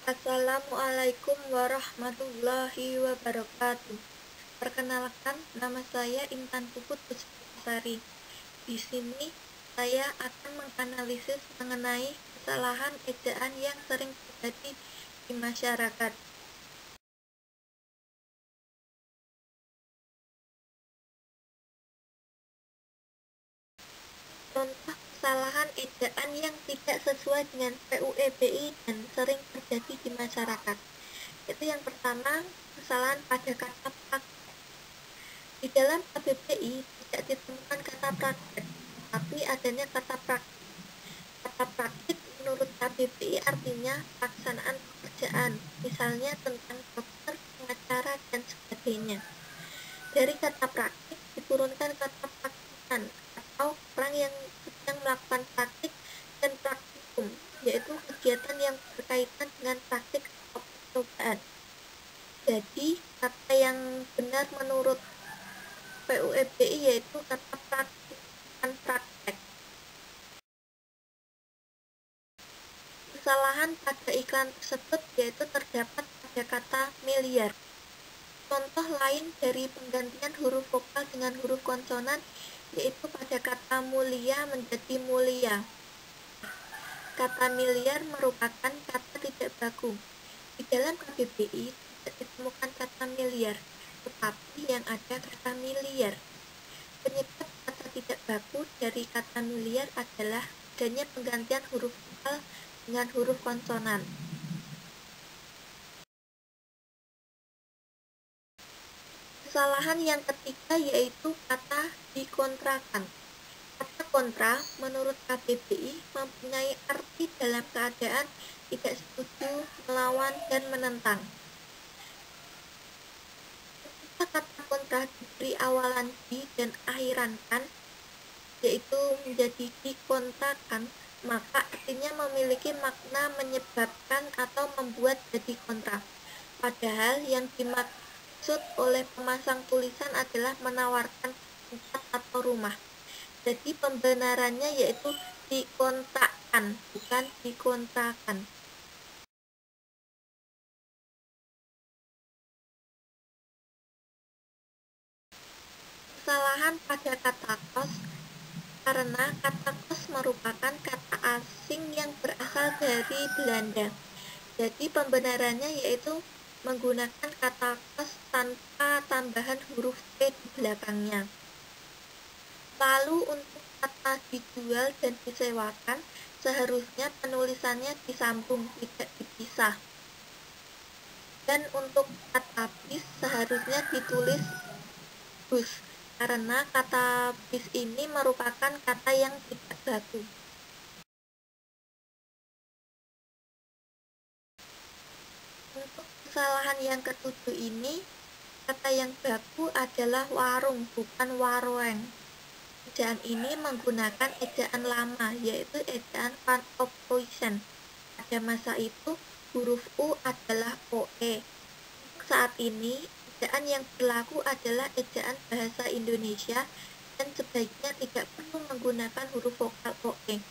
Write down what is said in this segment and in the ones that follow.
Assalamualaikum warahmatullahi wabarakatuh. Perkenalkan, nama saya Intan Puput Puspitasari. Di sini saya akan menganalisis mengenai kesalahan ejaan yang sering terjadi di masyarakat. Contoh kesalahan ejaan yang tidak sesuai dengan PUEBI dan sering terjadi di masyarakat. Itu yang pertama, kesalahan pada kata praktek. Di dalam KBBI tidak ditemukan kata praktek, tapi adanya kata praktik. Kata praktik menurut KBBI artinya pelaksanaan pekerjaan, misalnya tentang dokter, pengacara, dan sebagainya. Dari kata praktik diturunkan kata praktikan atau orang yang sedang melakukan praktik dan praktikum, yaitu kegiatan yang berkaitan dengan praktik atau percobaan. Jadi kata yang benar menurut PUEBI yaitu kata praktik, bukan praktek. Kesalahan pada iklan tersebut yaitu terdapat pada kata miliar. Contoh lain dari penggantian huruf vokal dengan huruf konsonan yaitu pada kata mulia menjadi mulia. Kata miliar merupakan kata tidak baku. Di dalam KBBI tidak ditemukan kata miliar, tetapi yang ada kata miliar. Penyebab kata tidak baku dari kata miliar adalah adanya penggantian huruf vokal dengan huruf konsonan. Kesalahan yang ketiga yaitu kata dikontrakan. Kata kontra menurut KBBI mempunyai arti dalam keadaan tidak setuju, melawan, dan menentang. Ketika kata kontra diberi awalan di dan akhiran kan, yaitu menjadi dikontrakan, maka artinya memiliki makna menyebabkan atau membuat jadi kontra. Padahal yang dimaksud oleh pemasang tulisan adalah menawarkan tempat atau rumah. Jadi pembenarannya yaitu dikontrakkan, bukan dikontrakan. Kesalahan pada kata kos karena kata kos merupakan kata asing yang berasal dari Belanda. Jadi pembenarannya yaitu menggunakan kata kos tanpa tambahan huruf T di belakangnya. Lalu untuk kata dijual dan disewakan seharusnya penulisannya disambung, tidak dipisah. Dan untuk kata bis seharusnya ditulis bus, karena kata bis ini merupakan kata yang tidak baku. Untuk kesalahan yang ketujuh ini, kata yang baku adalah warung, bukan warung. Ejaan ini menggunakan ejaan lama, yaitu ejaan Van Ophuijsen. Pada masa itu, huruf U adalah OE. Saat ini, ejaan yang berlaku adalah ejaan bahasa Indonesia dan sebaiknya tidak perlu menggunakan huruf vokal OE,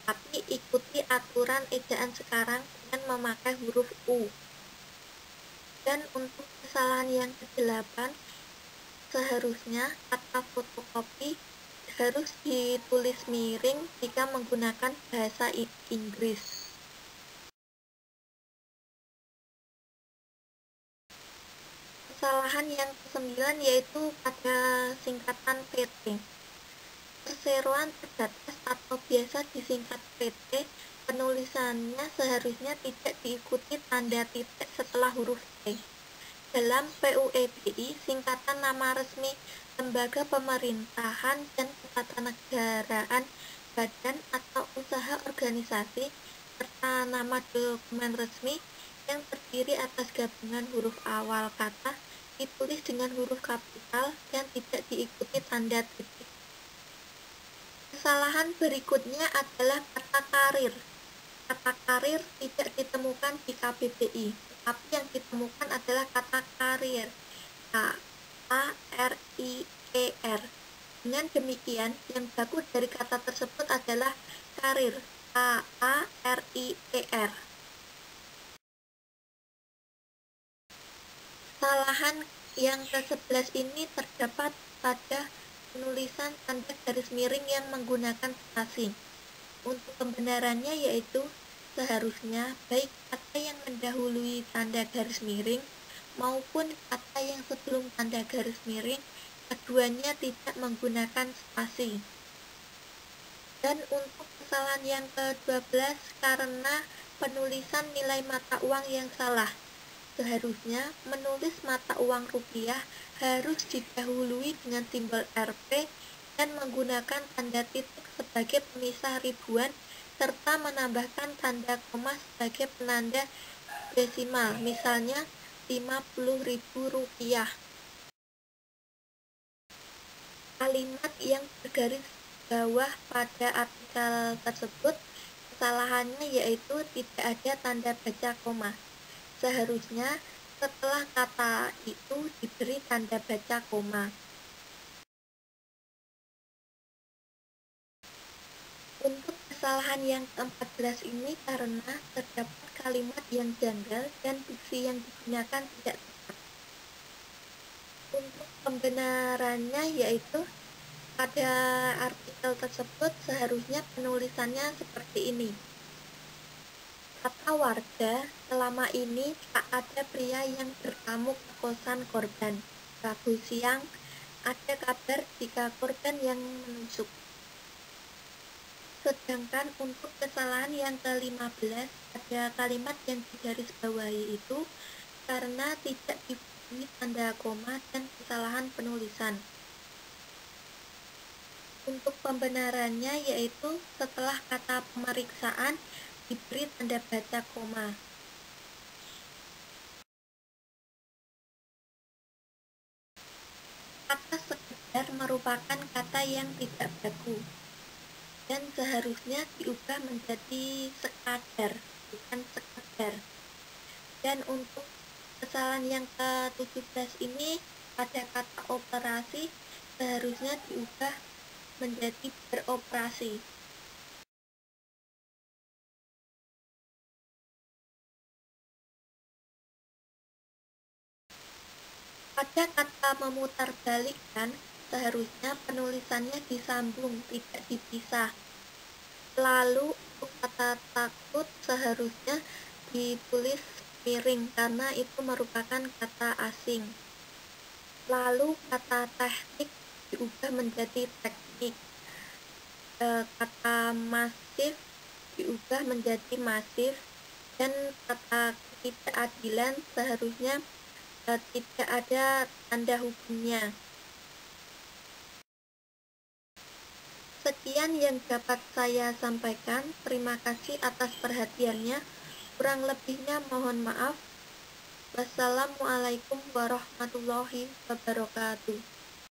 tapi ikuti aturan ejaan sekarang dengan memakai huruf U. Dan untuk kesalahan yang ke-8, seharusnya kata fotokopi harus ditulis miring jika menggunakan bahasa Inggris. Kesalahan yang ke-9 yaitu pada singkatan PT. Perseroan terbatas atau biasa disingkat PT, penulisannya seharusnya tidak diikuti tanda titik setelah huruf T. Dalam PUEBI, singkatan nama resmi lembaga pemerintahan dan ketatanegaraan, badan atau usaha organisasi, serta nama dokumen resmi yang terdiri atas gabungan huruf awal kata ditulis dengan huruf kapital dan tidak diikuti tanda titik. Kesalahan berikutnya adalah kata karir. Kata karir tidak ditemukan di KBBI, tetapi yang ditemukan adalah kata karir, K-A-R-I-E-R. Dengan demikian, yang baku dari kata tersebut adalah karir, K-A-R-I-E-R. Kesalahan yang ke-11 ini terdapat pada penulisan tanda garis miring yang menggunakan spasi. Untuk pembenarannya yaitu seharusnya baik kata yang mendahului tanda garis miring maupun kata yang sebelum tanda garis miring keduanya tidak menggunakan spasi. Dan untuk kesalahan yang ke-12 karena penulisan nilai mata uang yang salah. Seharusnya menulis mata uang rupiah harus didahului dengan simbol Rp dan menggunakan tanda titik sebagai pemisah ribuan serta menambahkan tanda koma sebagai penanda desimal, misalnya Rp50.000. Kalimat yang bergaris bawah pada artikel tersebut kesalahannya yaitu tidak ada tanda baca koma. Seharusnya setelah kata itu diberi tanda baca koma. Untuk kesalahan yang ke-14 ini karena terdapat kalimat yang janggal dan diksi yang digunakan tidak tepat. Untuk pembenarannya yaitu pada artikel tersebut seharusnya penulisannya seperti ini. Kata warga, selama ini tak ada pria yang bertamu ke kosan korban. Rabu siang, ada kabar jika korban yang menusuk. Sedangkan untuk kesalahan yang ke-15, ada kalimat yang digarisbawahi itu karena tidak diberi tanda koma dan kesalahan penulisan. Untuk pembenarannya yaitu setelah kata pemeriksaan diberi tanda baca koma. Kata sekedar merupakan kata yang tidak baku dan seharusnya diubah menjadi sekadar, bukan sekedar. Dan untuk kesalahan yang ke-17 ini pada kata operasi seharusnya diubah menjadi beroperasi. Pada kata memutarbalikkan, seharusnya penulisannya disambung, tidak dipisah. Lalu untuk kata takut seharusnya ditulis miring karena itu merupakan kata asing. Lalu kata teknik diubah menjadi teknik. Kata masif diubah menjadi masif dan kata ketidakadilan seharusnya tidak ada tanda hukumnya. Sekian yang dapat saya sampaikan. Terima kasih atas perhatiannya. Kurang lebihnya mohon maaf. Wassalamualaikum warahmatullahi wabarakatuh.